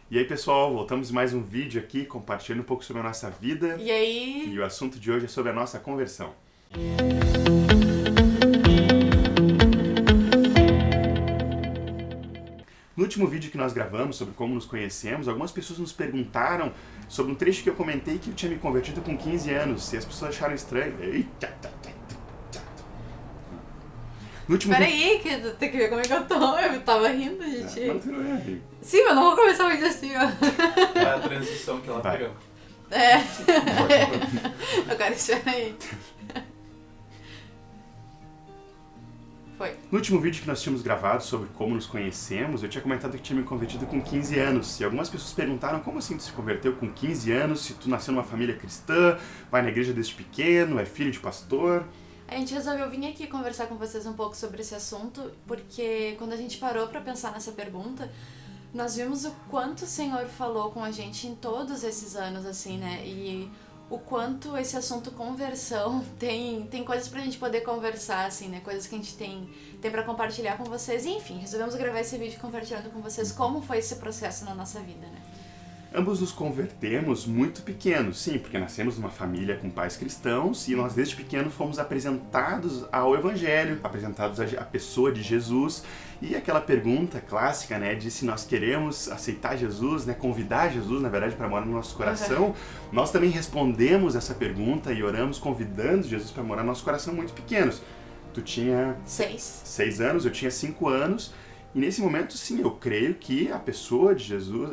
E aí, pessoal, voltamos mais um vídeo aqui, compartilhando um pouco sobre a nossa vida. E aí? E o assunto de hoje é sobre a nossa conversão. No último vídeo que nós gravamos sobre como nos conhecemos, algumas pessoas nos perguntaram sobre um trecho que eu comentei que eu tinha me convertido com 15 anos. E as pessoas acharam estranho. No último Peraí, que tem que ver como é que eu tô. Eu tava rindo, gente. Não, tu não é amigo. Sim, mas não vou começar o vídeo assim, ó. É a transição que ela Vai. pegou. É. Agora espera aí. Foi. No último vídeo que nós tínhamos gravado sobre como nos conhecemos, eu tinha comentado que tinha me convertido com 15 anos. E algumas pessoas perguntaram como assim tu se converteu com 15 anos, se tu nasceu numa família cristã, vai na igreja desde pequeno, é filho de pastor. A gente resolveu vir aqui conversar com vocês um pouco sobre esse assunto, porque quando a gente parou pra pensar nessa pergunta, nós vimos o quanto o Senhor falou com a gente em todos esses anos, assim, né? E o quanto esse assunto conversão tem coisas pra gente poder conversar, assim, né? Coisas que a gente tem pra compartilhar com vocês. E, enfim, resolvemos gravar esse vídeo compartilhando com vocês como foi esse processo na nossa vida, né? Ambos nos convertemos muito pequenos, sim, porque nascemos numa família com pais cristãos e nós desde pequeno fomos apresentados ao Evangelho, apresentados à pessoa de Jesus. E aquela pergunta clássica, né, de se nós queremos aceitar Jesus, né, convidar Jesus, na verdade, para morar no nosso coração, nós também respondemos essa pergunta e oramos convidando Jesus para morar no nosso coração muito pequenos. Tu tinha 6 anos, eu tinha 5 anos. E nesse momento, sim, eu creio que a pessoa de Jesus,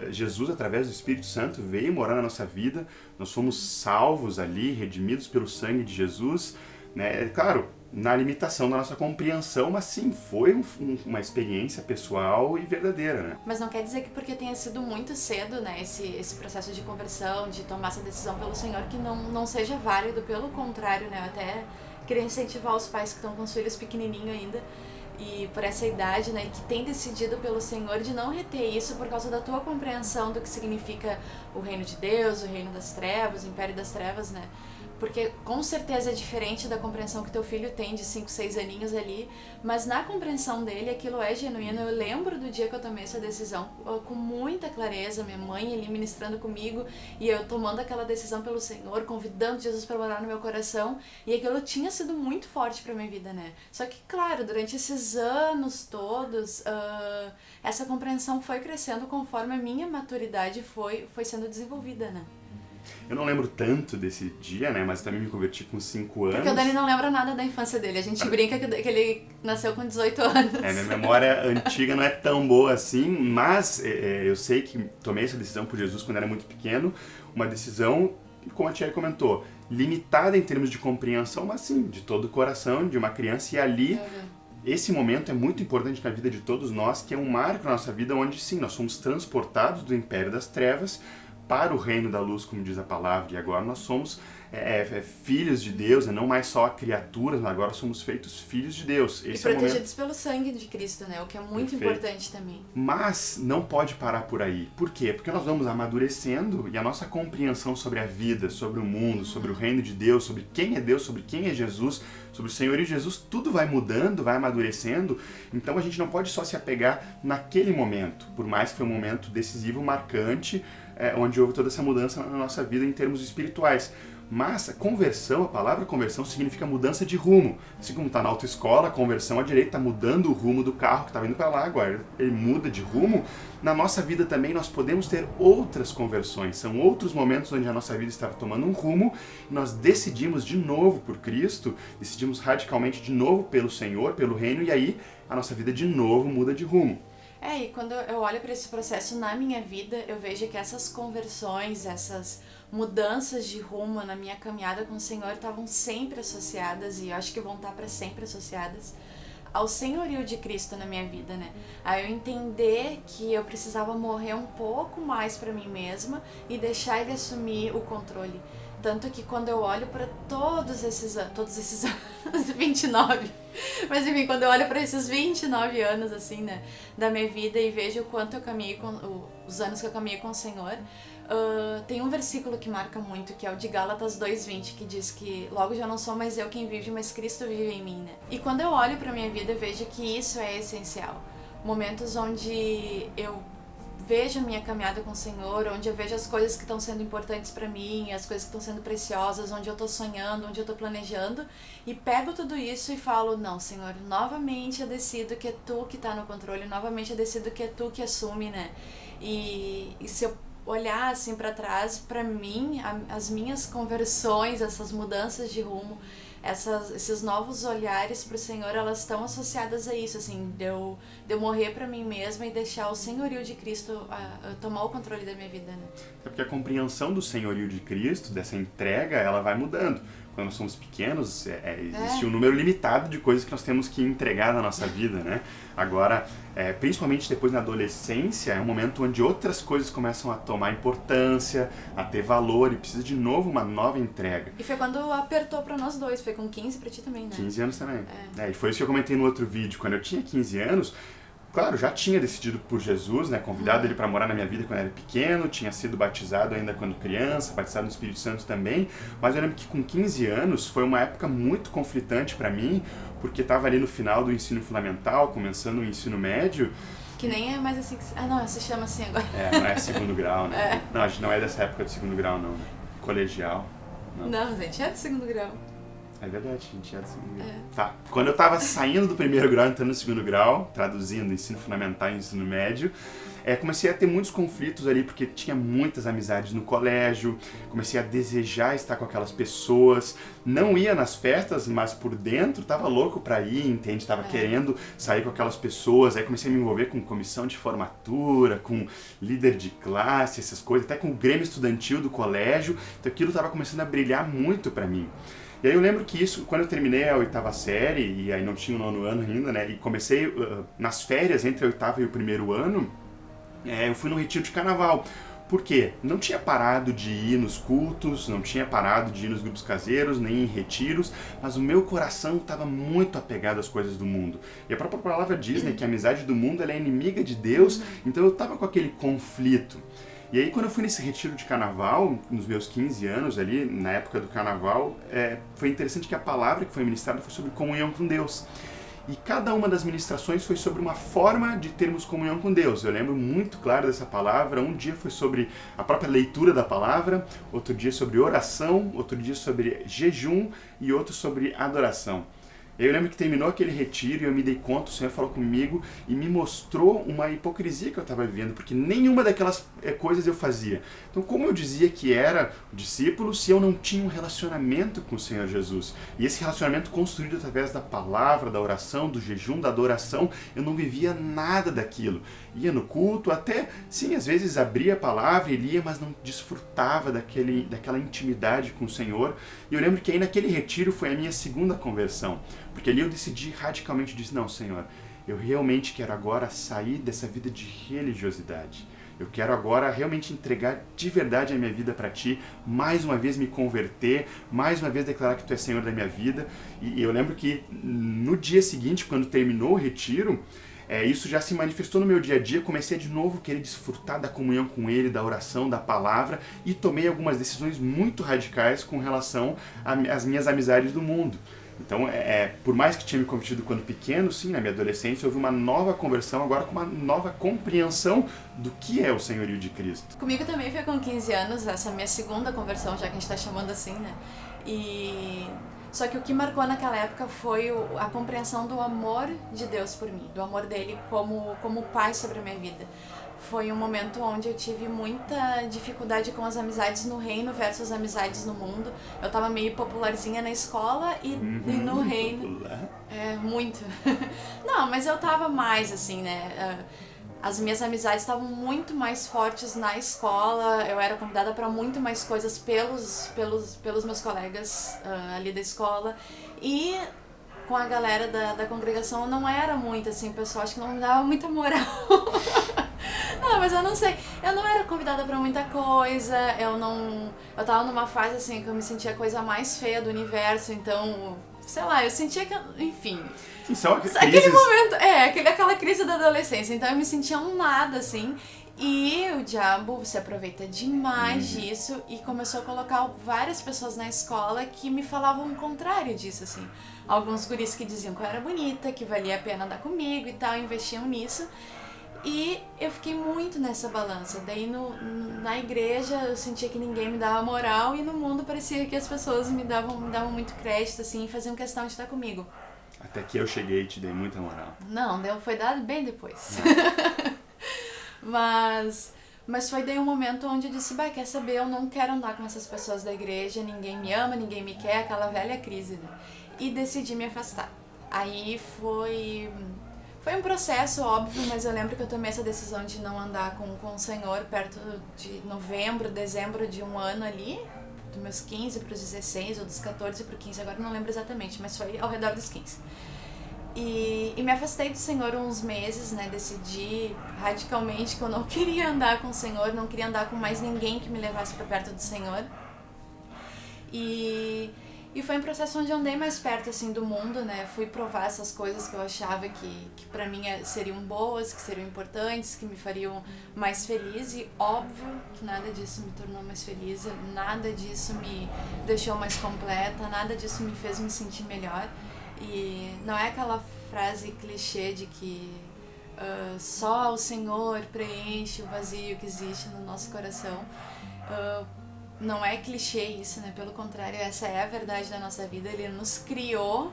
Jesus, através do Espírito Santo, veio morar na nossa vida. Nós fomos salvos ali, redimidos pelo sangue de Jesus, né? Claro, na limitação da nossa compreensão, mas sim, foi uma experiência pessoal e verdadeira, né? Mas não quer dizer que porque tenha sido muito cedo, né, esse processo de conversão, de tomar essa decisão pelo Senhor, que não seja válido. Pelo contrário, né, eu até queria incentivar os pais que estão com os filhos pequenininhos ainda, e por essa idade, né, que tem decidido pelo Senhor de não reter isso por causa da tua compreensão do que significa o reino de Deus, o reino das trevas, o império das trevas, né? Porque com certeza é diferente da compreensão que teu filho tem de 5, 6 aninhos ali, mas na compreensão dele aquilo é genuíno. Eu lembro do dia que eu tomei essa decisão com muita clareza, minha mãe ali ministrando comigo e eu tomando aquela decisão pelo Senhor, convidando Jesus para morar no meu coração, e aquilo tinha sido muito forte para minha vida, né? Só que, claro, durante esses anos todos, essa compreensão foi crescendo conforme a minha maturidade foi sendo desenvolvida, né? Eu não lembro tanto desse dia, né, mas também me converti com 5 anos. Porque o Dani não lembra nada da infância dele. A gente brinca que ele nasceu com 18 anos. Minha memória antiga não é tão boa assim, mas eu sei que tomei essa decisão por Jesus quando era muito pequeno. Uma decisão, como a Tia comentou, limitada em termos de compreensão, mas sim, de todo o coração de uma criança. E ali, esse momento é muito importante na vida de todos nós, que é um marco na nossa vida onde, sim, nós somos transportados do império das trevas para o reino da luz, como diz a palavra, e agora nós somos filhos de Deus, não mais só criaturas, mas agora somos feitos filhos de Deus. Esse e protegidos pelo sangue de Cristo, né? O que é muito importante também. Mas não pode parar por aí. Por quê? Porque nós vamos amadurecendo e a nossa compreensão sobre a vida, sobre o mundo, sobre o reino de Deus, sobre quem é Deus, sobre quem é Jesus, sobre o Senhor e Jesus, tudo vai mudando, vai amadurecendo. Então a gente não pode só se apegar naquele momento, por mais que foi um momento decisivo, marcante, onde houve toda essa mudança na nossa vida em termos espirituais. Mas a conversão, a palavra conversão significa mudança de rumo. Assim como está na autoescola, a conversão à direita está mudando o rumo do carro que estava indo para lá, agora ele muda de rumo. Na nossa vida também nós podemos ter outras conversões. São outros momentos onde a nossa vida está tomando um rumo e nós decidimos de novo por Cristo, decidimos radicalmente de novo pelo Senhor, pelo reino, e aí a nossa vida de novo muda de rumo. E quando eu olho para esse processo na minha vida, eu vejo que essas conversões, essas mudanças de rumo na minha caminhada com o Senhor estavam sempre associadas, e eu acho que vão estar para sempre associadas, ao senhorio de Cristo na minha vida, né? A eu entender que eu precisava morrer um pouco mais para mim mesma e deixar Ele assumir o controle. Tanto que quando eu olho para todos esses anos, 29, mas enfim, quando eu olho para esses 29 anos, assim, né, da minha vida e vejo o quanto eu caminhei os anos que eu caminhei com o Senhor, tem um versículo que marca muito, que é o de Gálatas 2:20, que diz que logo já não sou mais eu quem vive, mas Cristo vive em mim, né? E quando eu olho pra minha vida, eu vejo que isso é essencial. Momentos onde eu vejo a minha caminhada com o Senhor, onde eu vejo as coisas que estão sendo importantes para mim, as coisas que estão sendo preciosas, onde eu tô sonhando, onde eu tô planejando, e pego tudo isso e falo, não, Senhor, novamente eu decido que é Tu que tá no controle, novamente eu decido que é Tu que assume, né? E se eu olhar assim para trás, para mim, as minhas conversões, essas mudanças de rumo, esses novos olhares pro Senhor, elas estão associadas a isso, assim, de eu morrer para mim mesma e deixar o senhorio de Cristo tomar o controle da minha vida, né? É porque a compreensão do senhorio de Cristo, dessa entrega, ela vai mudando. Quando nós somos pequenos, existe um número limitado de coisas que nós temos que entregar na nossa vida, né? Agora, principalmente depois na adolescência, é um momento onde outras coisas começam a tomar importância, a ter valor, e precisa de novo uma nova entrega. E foi quando apertou pra nós dois, foi com 15 pra ti também, né? 15 anos também. E foi isso que eu comentei no outro vídeo. Quando eu tinha 15 anos, claro, já tinha decidido por Jesus, né? Convidado ele para morar na minha vida quando eu era pequeno, tinha sido batizado ainda quando criança, batizado no Espírito Santo também, mas eu lembro que com 15 anos foi uma época muito conflitante para mim, porque estava ali no final do ensino fundamental, começando o ensino médio. Que nem é mais assim que... Ah, não, se chama assim agora. Não é segundo grau, né? Não, a gente não é dessa época de segundo grau, não, né? Colegial. Não, a gente é de segundo grau. É verdade, a gente é do segundo grau. Tá. Quando eu tava saindo do primeiro grau, entrando no segundo grau, traduzindo ensino fundamental e ensino médio, comecei a ter muitos conflitos ali, porque tinha muitas amizades no colégio, comecei a desejar estar com aquelas pessoas, não ia nas festas, mas por dentro tava louco pra ir, entende? Tava querendo sair com aquelas pessoas, aí comecei a me envolver com comissão de formatura, com líder de classe, essas coisas, até com o grêmio estudantil do colégio, então aquilo tava começando a brilhar muito pra mim. E aí eu lembro que isso, quando eu terminei a 8ª série, e aí não tinha o 9º ano ainda, né, e comecei nas férias entre a 8ª e o 1º ano, eu fui num retiro de carnaval. Por quê? Não tinha parado de ir nos cultos, não tinha parado de ir nos grupos caseiros, nem em retiros, mas o meu coração estava muito apegado às coisas do mundo. E a própria palavra diz, né, que a amizade do mundo ela é inimiga de Deus, então eu estava com aquele conflito. E aí quando eu fui nesse retiro de carnaval, nos meus 15 anos ali, na época do carnaval, foi interessante que a palavra que foi ministrada foi sobre comunhão com Deus. E cada uma das ministrações foi sobre uma forma de termos comunhão com Deus. Eu lembro muito claro dessa palavra. Um dia foi sobre a própria leitura da palavra, outro dia sobre oração, outro dia sobre jejum e outro sobre adoração. Eu lembro que terminou aquele retiro e eu me dei conta, o Senhor falou comigo e me mostrou uma hipocrisia que eu estava vivendo, porque nenhuma daquelas coisas eu fazia. Então, como eu dizia que era discípulo se eu não tinha um relacionamento com o Senhor Jesus? E esse relacionamento construído através da palavra, da oração, do jejum, da adoração, eu não vivia nada daquilo. Ia no culto, até, sim, às vezes abria a palavra e lia, mas não desfrutava daquela intimidade com o Senhor. E eu lembro que aí naquele retiro foi a minha segunda conversão. Porque ali eu decidi radicalmente, disse, não, Senhor, eu realmente quero agora sair dessa vida de religiosidade. Eu quero agora realmente entregar de verdade a minha vida para Ti, mais uma vez me converter, mais uma vez declarar que Tu és Senhor da minha vida. E eu lembro que no dia seguinte, quando terminou o retiro, isso já se manifestou no meu dia a dia, comecei a de novo querer desfrutar da comunhão com Ele, da oração, da palavra, e tomei algumas decisões muito radicais com relação às minhas amizades do mundo. Então, por mais que tinha me convertido quando pequeno, sim, na minha adolescência, houve uma nova conversão, agora com uma nova compreensão do que é o senhorio de Cristo. Comigo também foi com 15 anos, essa minha segunda conversão, já que a gente está chamando assim, né? Só que o que marcou naquela época foi a compreensão do amor de Deus por mim, do amor dele como pai sobre a minha vida. Foi um momento onde eu tive muita dificuldade com as amizades no reino versus amizades no mundo. Eu tava meio popularzinha na escola e no reino... Popular? Muito. Não, mas eu tava mais assim, né? As minhas amizades estavam muito mais fortes na escola, eu era convidada para muito mais coisas pelos meus colegas ali da escola. E com a galera da congregação não era muito assim, o pessoal acho que não me dava muita moral. Não, mas eu não sei, eu não era convidada pra muita coisa, eu tava numa fase assim que eu me sentia a coisa mais feia do universo, então, sei lá, eu sentia que, enfim... São aquele momento, aquela crise da adolescência, então eu me sentia um nada, assim, e o diabo se aproveita demais disso e começou a colocar várias pessoas na escola que me falavam o contrário disso, assim. Alguns guris que diziam que eu era bonita, que valia a pena andar comigo e tal, investiam nisso. E eu fiquei muito nessa balança. Daí na igreja eu sentia que ninguém me dava moral e no mundo parecia que as pessoas me davam muito crédito, assim, e faziam questão de estar comigo. Até que eu cheguei e te dei muita moral. Não, foi dado bem depois. Mas foi daí um momento onde eu disse, bah, quer saber, eu não quero andar com essas pessoas da igreja, ninguém me ama, ninguém me quer, aquela velha crise, né? E decidi me afastar. Aí foi um processo, óbvio, mas eu lembro que eu tomei essa decisão de não andar com o Senhor perto de novembro, dezembro de um ano ali, dos meus 15 para os 16, ou dos 14 para os 15, agora não lembro exatamente, mas foi ao redor dos 15. E me afastei do Senhor uns meses, né, decidi radicalmente que eu não queria andar com o Senhor, não queria andar com mais ninguém que me levasse para perto do Senhor. E foi um processo onde eu andei mais perto, assim, do mundo, né? Fui provar essas coisas que eu achava que pra mim seriam boas, que seriam importantes, que me fariam mais feliz. E óbvio que nada disso me tornou mais feliz, nada disso me deixou mais completa, nada disso me fez me sentir melhor. E não é aquela frase clichê de que só o Senhor preenche o vazio que existe no nosso coração. Não é clichê isso, né? Pelo contrário, essa é a verdade da nossa vida. Ele nos criou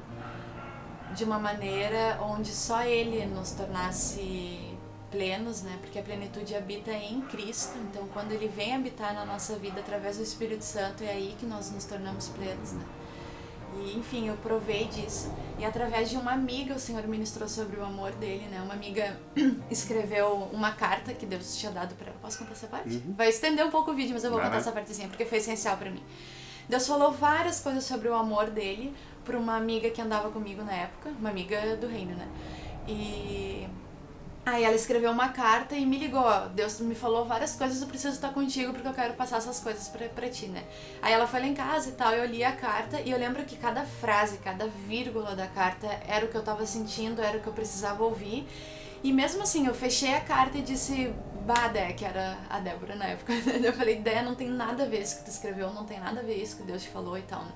de uma maneira onde só Ele nos tornasse plenos, né? Porque a plenitude habita em Cristo. Então, quando Ele vem habitar na nossa vida através do Espírito Santo, é aí que nós nos tornamos plenos, né? E, enfim, eu provei disso. E através de uma amiga, o Senhor ministrou sobre o amor dele, né? Uma amiga escreveu uma carta que Deus tinha dado pra ela. Posso contar essa parte? Uhum. Vai estender um pouco o vídeo, mas eu vou contar essa partezinha, porque foi essencial pra mim. Deus falou várias coisas sobre o amor dele pra uma amiga que andava comigo na época, uma amiga do reino, né? E aí ela escreveu uma carta e me ligou, ó, Deus me falou várias coisas, eu preciso estar contigo porque eu quero passar essas coisas pra ti, né? Aí ela foi lá em casa e tal, eu li a carta e eu lembro que cada frase, cada vírgula da carta era o que eu tava sentindo, era o que eu precisava ouvir. E mesmo assim, eu fechei a carta e disse, bah, Dé, que era a Débora na época, eu falei, Dé, não tem nada a ver isso que tu escreveu, não tem nada a ver isso que Deus te falou e tal, né?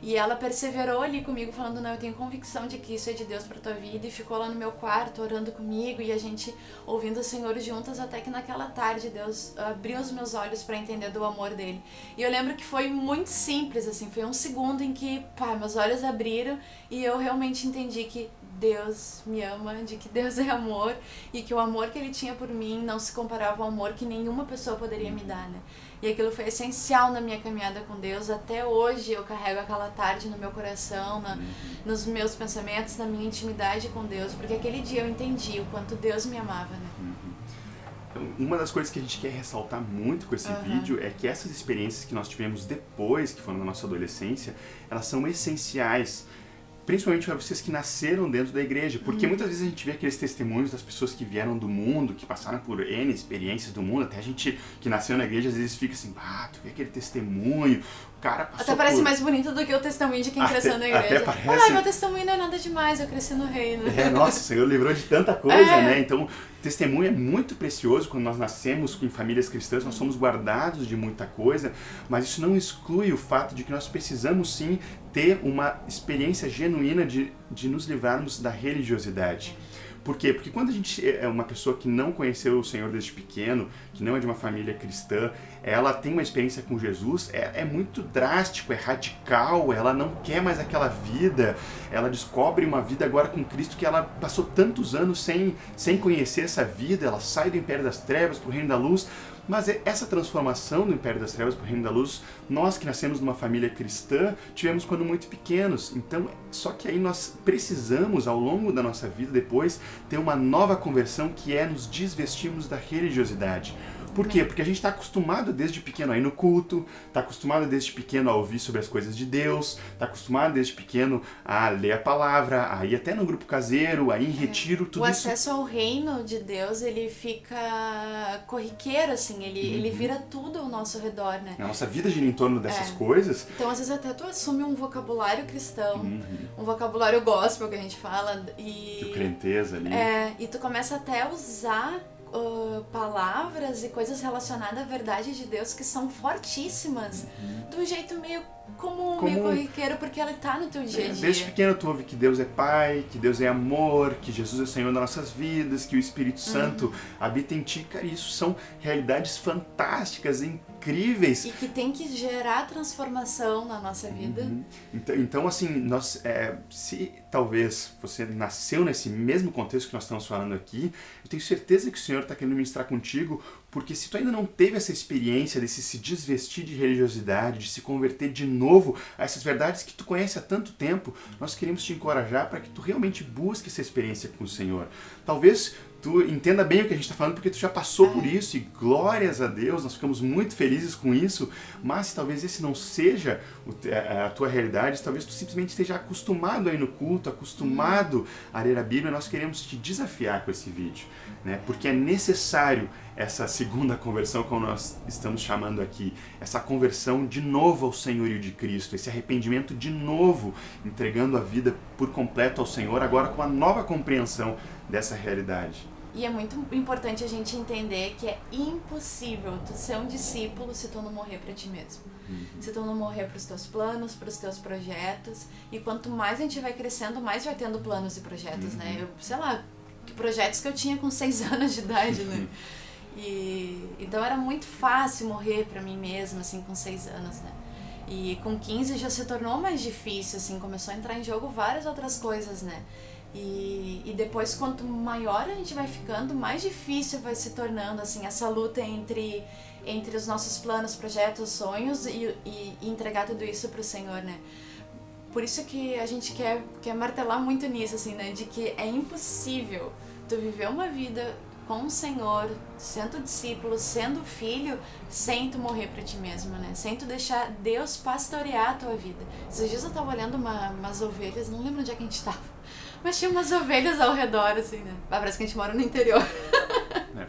E ela perseverou ali comigo, falando, não, eu tenho convicção de que isso é de Deus pra tua vida, e ficou lá no meu quarto orando comigo e a gente ouvindo o Senhor juntas, até que naquela tarde Deus abriu os meus olhos pra entender do amor dele. E eu lembro que foi muito simples, assim, foi um segundo em que, pá, meus olhos abriram e eu realmente entendi que Deus me ama, de que Deus é amor e que o amor que Ele tinha por mim não se comparava ao amor que nenhuma pessoa poderia me dar, né? E aquilo foi essencial na minha caminhada com Deus. Até hoje eu carrego aquela tarde no meu coração, nos meus pensamentos, na minha intimidade com Deus, porque aquele dia eu entendi o quanto Deus me amava, né? Então, uma das coisas que a gente quer ressaltar muito com esse vídeo é que essas experiências que nós tivemos depois, que foram na nossa adolescência, elas são essenciais, principalmente para vocês que nasceram dentro da igreja, porque muitas vezes a gente vê aqueles testemunhos das pessoas que vieram do mundo, que passaram por N experiências do mundo, até a gente que nasceu na igreja às vezes fica assim, tu vê aquele testemunho, o cara passou até parece mais bonito do que o testemunho de quem cresceu na igreja. Até parece. Meu testemunho não é nada demais, eu cresci no reino. Nossa, o Senhor livrou de tanta coisa, né? Então, testemunho é muito precioso quando nós nascemos em famílias cristãs, nós somos guardados de muita coisa, mas isso não exclui o fato de que nós precisamos sim ter uma experiência genuína de nos livrarmos da religiosidade. Por quê? Porque quando a gente é uma pessoa que não conheceu o Senhor desde pequeno, que não é de uma família cristã, ela tem uma experiência com Jesus, é muito drástico, é radical, ela não quer mais aquela vida, ela descobre uma vida agora com Cristo que ela passou tantos anos sem conhecer essa vida, ela sai do império das trevas para o reino da luz. Mas essa transformação do Império das Trevas para o Reino da Luz, nós que nascemos numa família cristã, tivemos quando muito pequenos. Então, só que aí nós precisamos, ao longo da nossa vida depois, ter uma nova conversão que é nos desvestirmos da religiosidade. Por quê? Porque a gente está acostumado desde pequeno a ir no culto, está acostumado desde pequeno a ouvir sobre as coisas de Deus, está acostumado desde pequeno a ler a palavra, a ir até no grupo caseiro, a ir em retiro, tudo isso. O acesso ao reino de Deus, ele fica corriqueiro, assim, ele vira tudo ao nosso redor, né? A nossa vida gira em torno dessas coisas. Então, às vezes até tu assume um vocabulário cristão, um vocabulário gospel que a gente fala, e... de crenteza ali. E tu começa até a usar palavras e coisas relacionadas à verdade de Deus que são fortíssimas, de um jeito meio como meio corriqueiro, porque ela tá no teu dia a dia. Desde pequeno tu ouve que Deus é Pai, que Deus é amor, que Jesus é o Senhor das nossas vidas, que o Espírito Santo habita em ti. Cara, isso são realidades fantásticas, incríveis. E que tem que gerar transformação na nossa vida. Então assim, se talvez você nasceu nesse mesmo contexto que nós estamos falando aqui, eu tenho certeza que o Senhor está querendo ministrar contigo, porque se tu ainda não teve essa experiência desse se desvestir de religiosidade, de se converter de novo a essas verdades que tu conhece há tanto tempo, nós queremos te encorajar para que tu realmente busque essa experiência com o Senhor. Talvez tu entenda bem o que a gente está falando, porque tu já passou por isso, e glórias a Deus, nós ficamos muito felizes com isso, mas se talvez esse não seja a tua realidade, talvez tu simplesmente esteja acostumado a ir no culto, acostumado a ler a Bíblia, nós queremos te desafiar com esse vídeo, né? Porque é necessário essa segunda conversão, como nós estamos chamando aqui, essa conversão de novo ao senhorio de Cristo, esse arrependimento de novo, entregando a vida por completo ao Senhor, agora com uma nova compreensão dessa realidade. E é muito importante a gente entender que é impossível tu ser um discípulo se tu não morrer para ti mesmo. Se tu não morrer para os teus planos, para os teus projetos. E quanto mais a gente vai crescendo, mais vai tendo planos e projetos, né? Eu, sei lá, que projetos que eu tinha com 6 anos de idade, né? Então era muito fácil morrer para mim mesma, assim, com 6 anos, né? E com 15 já se tornou mais difícil, assim, começou a entrar em jogo várias outras coisas, né? E depois, quanto maior a gente vai ficando, mais difícil vai se tornando, assim, essa luta entre os nossos planos, projetos, sonhos e entregar tudo isso pro Senhor, né? Por isso que a gente quer martelar muito nisso, assim, né? De que é impossível tu viver uma vida com o Senhor, sendo discípulo, sendo filho, sem tu morrer pra ti mesmo, né? Sem tu deixar Deus pastorear a tua vida. Esses dias eu tava olhando umas ovelhas, não lembro onde é que a gente tava, mas tinha umas ovelhas ao redor, assim, né? Parece que a gente mora no interior.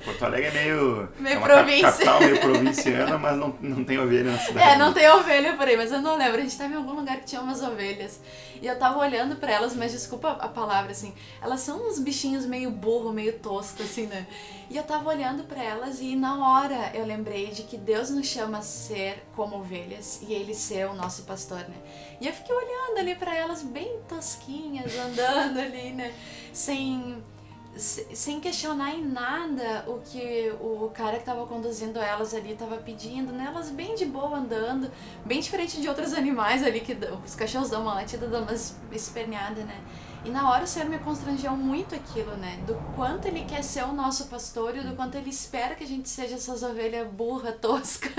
Porto Alegre é meio uma província. Capital meio provinciana, mas não tem ovelha na cidade. Não tem ovelha por aí, mas eu não lembro. A gente tava em algum lugar que tinha umas ovelhas. E eu tava olhando pra elas, mas desculpa a palavra, assim. Elas são uns bichinhos meio burro, meio tosco, assim, né? E eu tava olhando pra elas e na hora eu lembrei de que Deus nos chama a ser como ovelhas e Ele ser o nosso pastor, né? E eu fiquei olhando ali pra elas bem tosquinhas, andando ali, né? Sem questionar em nada o que o cara que estava conduzindo elas ali estava pedindo, né? Elas bem de boa andando, bem diferente de outros animais ali, que os cachorros dão uma latida, dão uma esperneada, né? E na hora o Senhor me constrangeu muito aquilo, né? Do quanto Ele quer ser o nosso pastor e do quanto Ele espera que a gente seja essas ovelhas burra, tosca,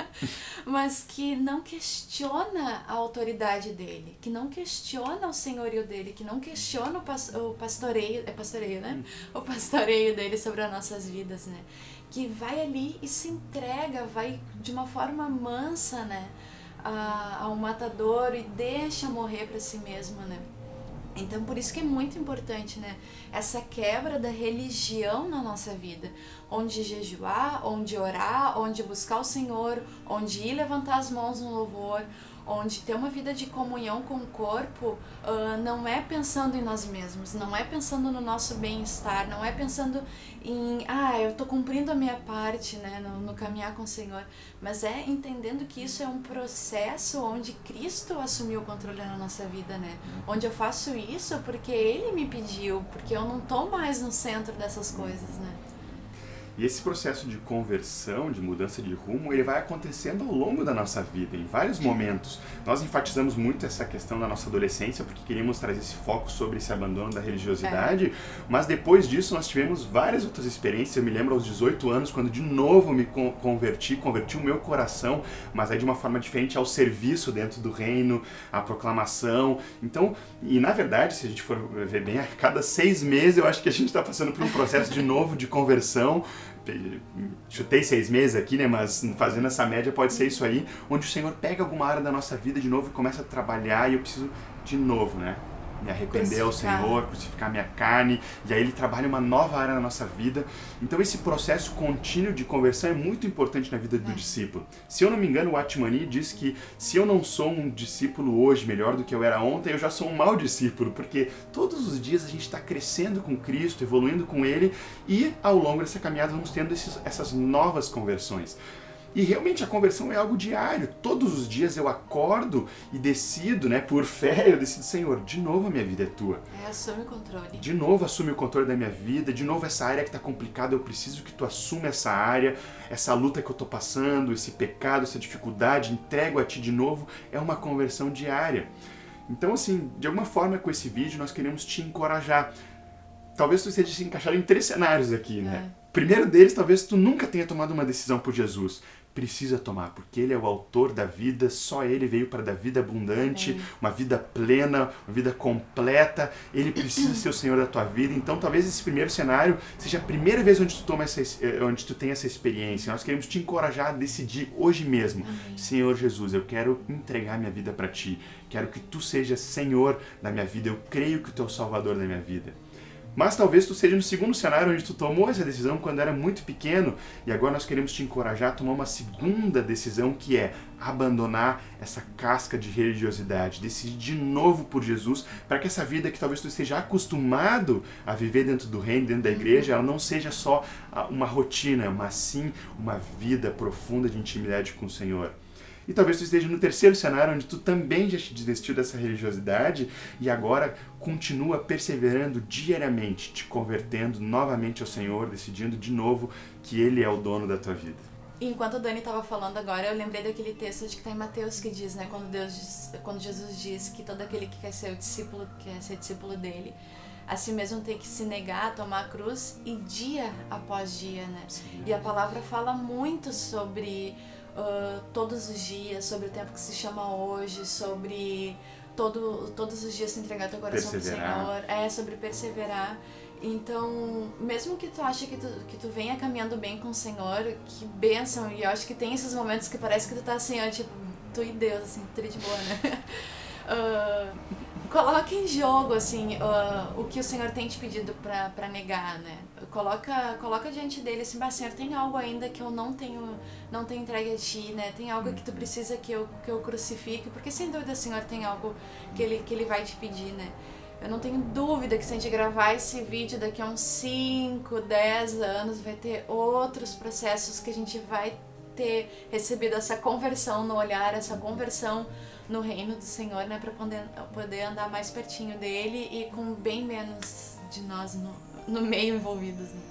mas que não questiona a autoridade dele, que não questiona o senhorio dele, que não questiona o pastoreio, é pastoreio, né? O pastoreio dele sobre as nossas vidas, né? Que vai ali e se entrega, vai de uma forma mansa, né? A um matador e deixa morrer para si mesmo, né? Então, por isso que é muito importante, né? Essa quebra da religião na nossa vida. Onde jejuar, onde orar, onde buscar o Senhor, onde ir levantar as mãos no louvor, onde ter uma vida de comunhão com o corpo, não é pensando em nós mesmos, não é pensando no nosso bem-estar, não é pensando em, eu tô cumprindo a minha parte, né, no caminhar com o Senhor, mas é entendendo que isso é um processo onde Cristo assumiu o controle na nossa vida, né, onde eu faço isso porque Ele me pediu, porque eu não tô mais no centro dessas coisas, né. E esse processo de conversão, de mudança de rumo, ele vai acontecendo ao longo da nossa vida, em vários momentos. Nós enfatizamos muito essa questão da nossa adolescência, porque queríamos trazer esse foco sobre esse abandono da religiosidade, mas depois disso nós tivemos várias outras experiências. Eu me lembro aos 18 anos, quando de novo me converti o meu coração, mas aí de uma forma diferente, ao serviço dentro do reino, à proclamação. Então, e na verdade, se a gente for ver bem, a cada 6 meses eu acho que a gente está passando por um processo de novo de conversão. Chutei 6 meses aqui, né? Mas fazendo essa média pode ser isso aí, onde o Senhor pega alguma área da nossa vida de novo e começa a trabalhar, e eu preciso de novo, né? Me arrepender ao Senhor, crucificar minha carne, e aí Ele trabalha uma nova área na nossa vida. Então esse processo contínuo de conversão é muito importante na vida do discípulo. Se eu não me engano, o Atmani diz que se eu não sou um discípulo hoje melhor do que eu era ontem, eu já sou um mau discípulo, porque todos os dias a gente está crescendo com Cristo, evoluindo com Ele, e ao longo dessa caminhada vamos tendo essas novas conversões. E realmente a conversão é algo diário. Todos os dias eu acordo e decido, né, por fé, eu decido, Senhor, de novo a minha vida é tua. Assume o controle. De novo assume o controle da minha vida, de novo essa área que está complicada, eu preciso que tu assuma essa área, essa luta que eu estou passando, esse pecado, essa dificuldade, entrego a ti de novo. É uma conversão diária. Então, assim, de alguma forma com esse vídeo nós queremos te encorajar. Talvez tu esteja se encaixado em 3 cenários aqui, né? Primeiro deles, talvez tu nunca tenha tomado uma decisão por Jesus. Precisa tomar, porque Ele é o autor da vida, só Ele veio para dar vida abundante, uma vida plena, uma vida completa. Ele precisa ser o Senhor da tua vida. Então, talvez esse primeiro cenário seja a primeira vez onde tu tem essa experiência. Nós queremos te encorajar a decidir hoje mesmo. Senhor Jesus, eu quero entregar minha vida para Ti. Quero que Tu sejas Senhor da minha vida. Eu creio que Tu é o Salvador da minha vida. Mas talvez tu seja no segundo cenário onde tu tomou essa decisão quando era muito pequeno e agora nós queremos te encorajar a tomar uma segunda decisão, que é abandonar essa casca de religiosidade, decidir de novo por Jesus, para que essa vida que talvez tu esteja acostumado a viver dentro do reino, dentro da igreja, ela não seja só uma rotina, mas sim uma vida profunda de intimidade com o Senhor. E talvez tu esteja no terceiro cenário, onde tu também já te desistiu dessa religiosidade e agora continua perseverando diariamente, te convertendo novamente ao Senhor, decidindo de novo que Ele é o dono da tua vida. Enquanto o Dani estava falando agora, eu lembrei daquele texto de que está em Mateus que diz, né, quando Jesus diz que todo aquele que quer ser discípulo dele, a si mesmo tem que se negar, tomar a cruz, e dia após dia, né? Sim. E a palavra fala muito sobre todos os dias, sobre o tempo que se chama hoje, sobre todos os dias se entregar teu coração pro Senhor, sobre perseverar. Então, mesmo que tu ache que tu venha caminhando bem com o Senhor, que bênção, e eu acho que tem esses momentos que parece que tu tá assim, ó, tipo, tu e Deus, assim, tudo de boa, né? Coloca em jogo, assim, o que o Senhor tem te pedido pra negar, né? Coloca diante dele, assim, mas Senhor, tem algo ainda que eu não tenho entregue a ti, né? Tem algo que tu precisa que eu crucifique, porque sem dúvida o Senhor tem algo que ele vai te pedir, né? Eu não tenho dúvida que se a gente gravar esse vídeo daqui a uns 5, 10 anos, vai ter outros processos que a gente vai ter recebido essa conversão no olhar, essa conversão no reino do Senhor, né, para poder andar mais pertinho dele e com bem menos de nós no meio envolvidos, né?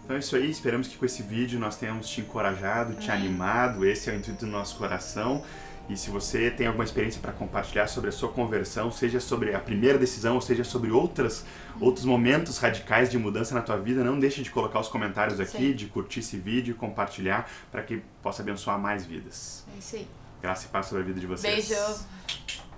Então é isso aí, esperamos que com esse vídeo nós tenhamos te encorajado, te animado, esse é o intuito do nosso coração. E se você tem alguma experiência para compartilhar sobre a sua conversão, seja sobre a primeira decisão, ou seja sobre outros momentos radicais de mudança na tua vida, não deixe de colocar os comentários aqui, Sim. de curtir esse vídeo e compartilhar para que possa abençoar mais vidas. É isso aí. Graça e paz sobre a vida de vocês. Beijo!